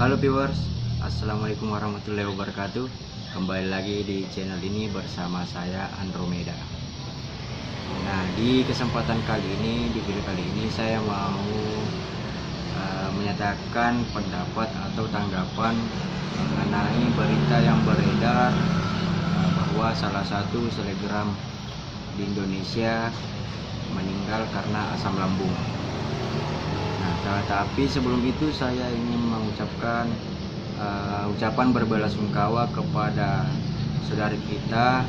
Halo viewers, Assalamualaikum warahmatullahi wabarakatuh. Kembali lagi di channel ini bersama saya Andromeda. Nah, di kesempatan kali ini, di video kali ini saya mau menyatakan pendapat atau tanggapan mengenai berita yang beredar bahwa salah satu selebgram di Indonesia meninggal karena asam lambung. Nah, tapi sebelum itu saya ingin mengucapkan ucapan berbelasungkawa kepada saudari kita.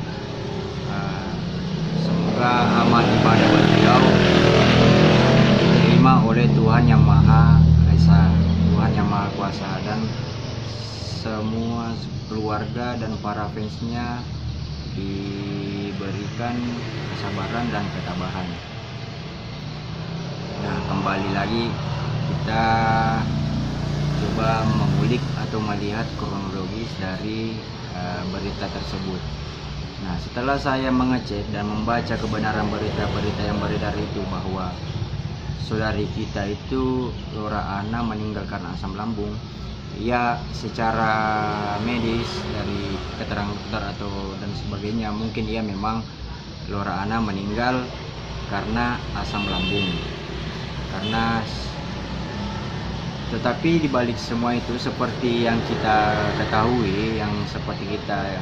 Semoga amal ibadah beliau diterima oleh Tuhan Yang Maha Esa, Tuhan Yang Maha Kuasa, dan semua keluarga dan para fansnya diberikan kesabaran dan ketabahan. Nah, kembali lagi kita coba mengulik atau melihat kronologis dari berita tersebut. Nah, setelah saya mengecek dan membaca kebenaran berita-berita yang beredar itu bahwa saudari kita itu Lora Ana meninggal karena asam lambung, ya secara medis dari keterangan dokter atau dan sebagainya mungkin ia memang Lora Ana meninggal karena asam lambung. Tetapi dibalik semua itu, seperti yang kita ketahui, yang seperti kita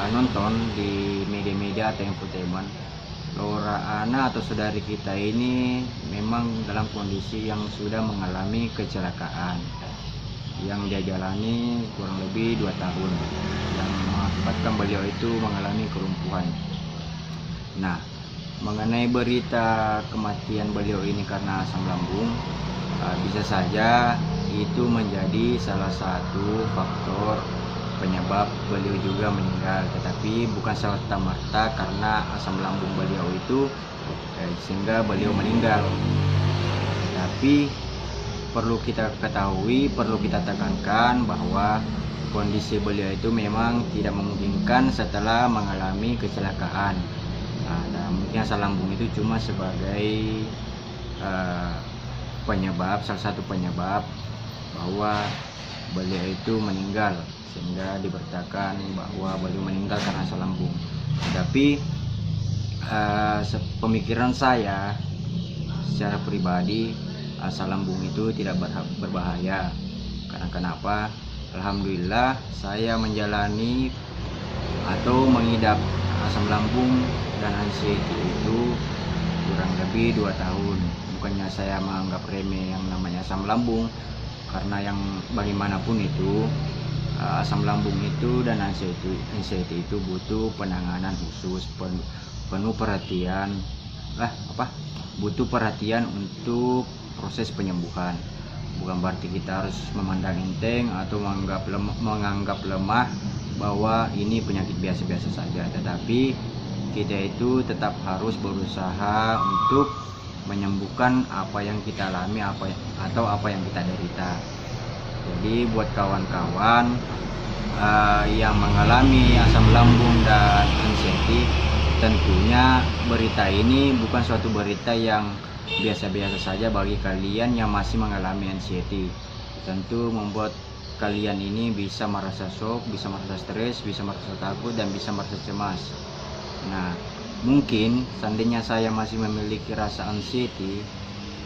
nonton di media-media atau infotainment, Lora Ana atau saudari kita ini memang dalam kondisi yang sudah mengalami kecelakaan yang dia jalani kurang lebih 2 tahun, yang mengakibatkan beliau itu mengalami kelumpuhan. Nah, mengenai berita kematian beliau ini karena asam lambung, bisa saja itu menjadi salah satu faktor penyebab beliau juga meninggal, tetapi bukan serta-merta karena asam lambung beliau itu sehingga beliau meninggal. Tapi perlu kita ketahui, perlu kita tekankan bahwa kondisi beliau itu memang tidak memungkinkan setelah mengalami kecelakaan. Nah, mungkin asam lambung itu cuma sebagai penyebab, salah satu penyebab bahwa beliau itu meninggal, sehingga diberitakan bahwa beliau meninggal karena asam lambung. Tapi pemikiran saya secara pribadi, asam lambung itu tidak berbahaya. Karena kenapa? Alhamdulillah saya menjalani atau mengidap asam lambung dan anxiety itu kurang lebih 2 tahun. Bukannya saya menganggap remeh yang namanya asam lambung, karena yang bagaimanapun itu asam lambung itu dan anxiety itu butuh penanganan khusus, penuh perhatian butuh perhatian untuk proses penyembuhan. Bukan berarti kita harus memandang enteng atau menganggap lemah bahwa ini penyakit biasa-biasa saja, tetapi kita itu tetap harus berusaha untuk menyembuhkan apa yang kita alami atau apa yang kita derita. Jadi buat kawan-kawan yang mengalami asam lambung dan anxiety, tentunya berita ini bukan suatu berita yang biasa-biasa saja bagi kalian yang masih mengalami anxiety. Tentu membuat kalian ini bisa merasa shock, bisa merasa stres, bisa merasa takut, dan bisa merasa cemas. Nah, mungkin seandainya saya masih memiliki rasa anxiety,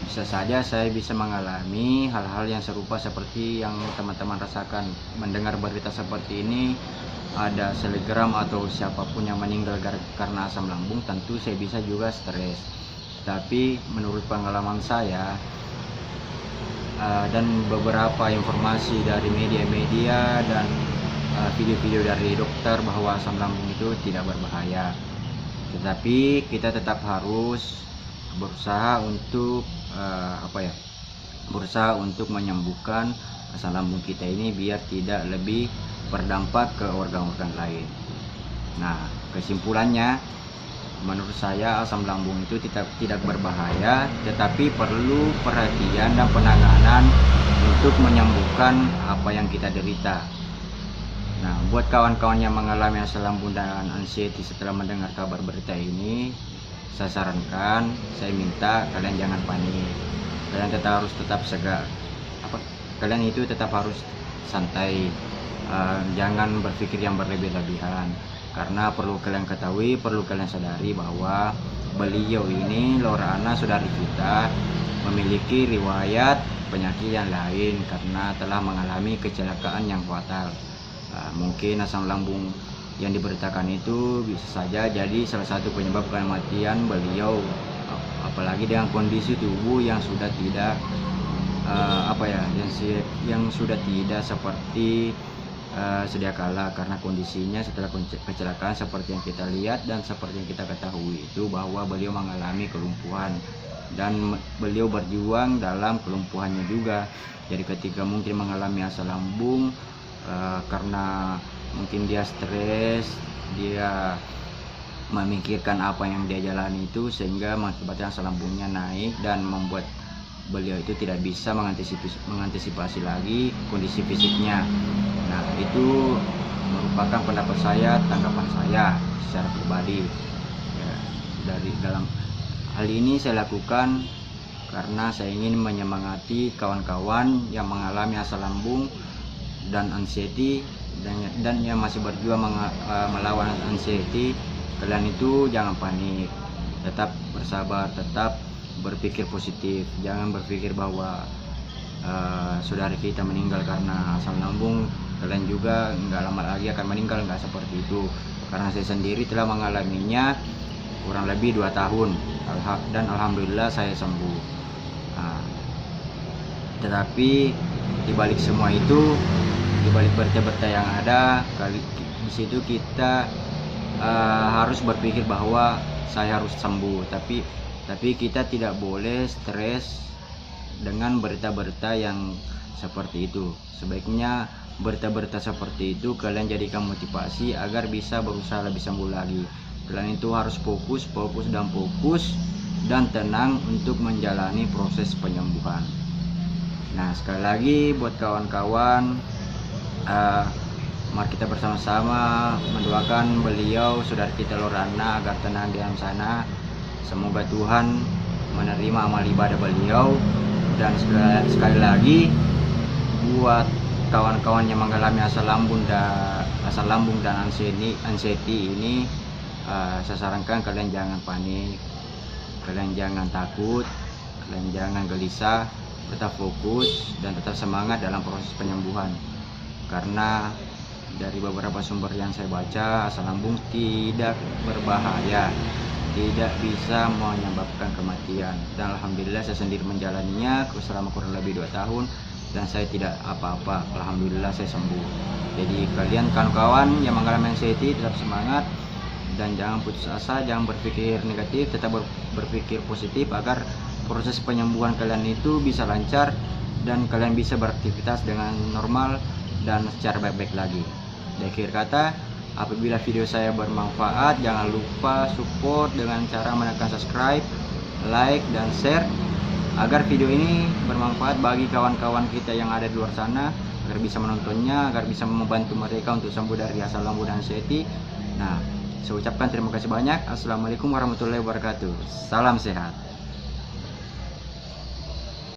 bisa saja saya bisa mengalami hal-hal yang serupa seperti yang teman-teman rasakan. Mendengar berita seperti ini, ada selebgram atau siapapun yang meninggal karena asam lambung, tentu saya bisa juga stres. Tapi menurut pengalaman saya dan beberapa informasi dari media-media dan video-video dari dokter, bahwa asam lambung itu tidak berbahaya. Tetapi kita tetap harus berusaha untuk berusaha untuk menyembuhkan asam lambung kita ini biar tidak lebih berdampak ke organ-organ lain. Nah, kesimpulannya, menurut saya asam lambung itu tidak berbahaya, tetapi perlu perhatian dan penanganan untuk menyembuhkan apa yang kita derita. Nah, buat kawan-kawan yang mengalami asam lambung dan anxiety setelah mendengar kabar berita ini, saya sarankan, saya minta kalian jangan panik. Kalian harus tetap kalian itu tetap harus santai, jangan berpikir yang berlebih-lebihan, karena perlu kalian ketahui, perlu kalian sadari bahwa beliau ini Lorana saudari kita memiliki riwayat penyakit yang lain karena telah mengalami kecelakaan yang fatal. Mungkin asam lambung yang diberitakan itu bisa saja jadi salah satu penyebab kematian beliau, apalagi dengan kondisi tubuh yang sudah tidak yang sudah tidak seperti sedia kala, karena kondisinya setelah kecelakaan seperti yang kita lihat dan seperti yang kita ketahui itu bahwa beliau mengalami kelumpuhan dan beliau berjuang dalam kelumpuhannya juga. Jadi ketika mungkin mengalami asam lambung karena mungkin dia stres, dia memikirkan apa yang dia jalani itu sehingga mengakibatkan asam lambungnya naik dan membuat beliau itu tidak bisa mengantisipasi lagi kondisi fisiknya. Nah, itu merupakan pendapat saya, tanggapan saya secara pribadi. Ya, dari dalam hal ini saya lakukan karena saya ingin menyemangati kawan-kawan yang mengalami asam lambung dan anxiety dan yang masih berjuang melawan anxiety. Kalian itu jangan panik, tetap bersabar, tetap berpikir positif, jangan berpikir bahwa saudari kita meninggal karena asam lambung, kalian juga nggak lama lagi akan meninggal, nggak seperti itu. Karena saya sendiri telah mengalaminya kurang lebih 2 tahun dan alhamdulillah saya sembuh. Tetapi dibalik semua itu, dibalik berita-berita yang ada, di situ kita harus berpikir bahwa saya harus sembuh, tapi kita tidak boleh stres dengan berita-berita yang seperti itu. Sebaiknya berita-berita seperti itu kalian jadikan motivasi agar bisa berusaha lebih sembuh lagi. Kalian itu harus fokus dan tenang untuk menjalani proses penyembuhan. Nah, sekali lagi buat kawan-kawan, mari kita bersama-sama mendoakan beliau saudara kita Lorana agar tenang di alam sana. Semoga Tuhan menerima amal ibadah beliau. Dan sekali lagi buat kawan-kawan yang mengalami asam lambung dan anxiety ini, saya sarankan kalian jangan panik, kalian jangan takut, kalian jangan gelisah, tetap fokus dan tetap semangat dalam proses penyembuhan. Karena dari beberapa sumber yang saya baca, asam lambung tidak berbahaya, tidak bisa menyebabkan kematian, dan alhamdulillah saya sendiri menjalaninya selama kurang lebih 2 tahun dan saya tidak apa-apa, alhamdulillah saya sembuh. Jadi kalian kawan-kawan yang mengalami anxiety tetap semangat dan jangan putus asa, jangan berpikir negatif, tetap berpikir positif agar proses penyembuhan kalian itu bisa lancar dan kalian bisa beraktivitas dengan normal dan secara baik-baik lagi. Di akhir kata, apabila video saya bermanfaat, jangan lupa support dengan cara menekan subscribe, like, dan share agar video ini bermanfaat bagi kawan-kawan kita yang ada di luar sana, agar bisa menontonnya, agar bisa membantu mereka untuk sembuh dari asam lambung dan anxiety. Nah, saya ucapkan terima kasih banyak. Assalamualaikum warahmatullahi wabarakatuh. Salam sehat.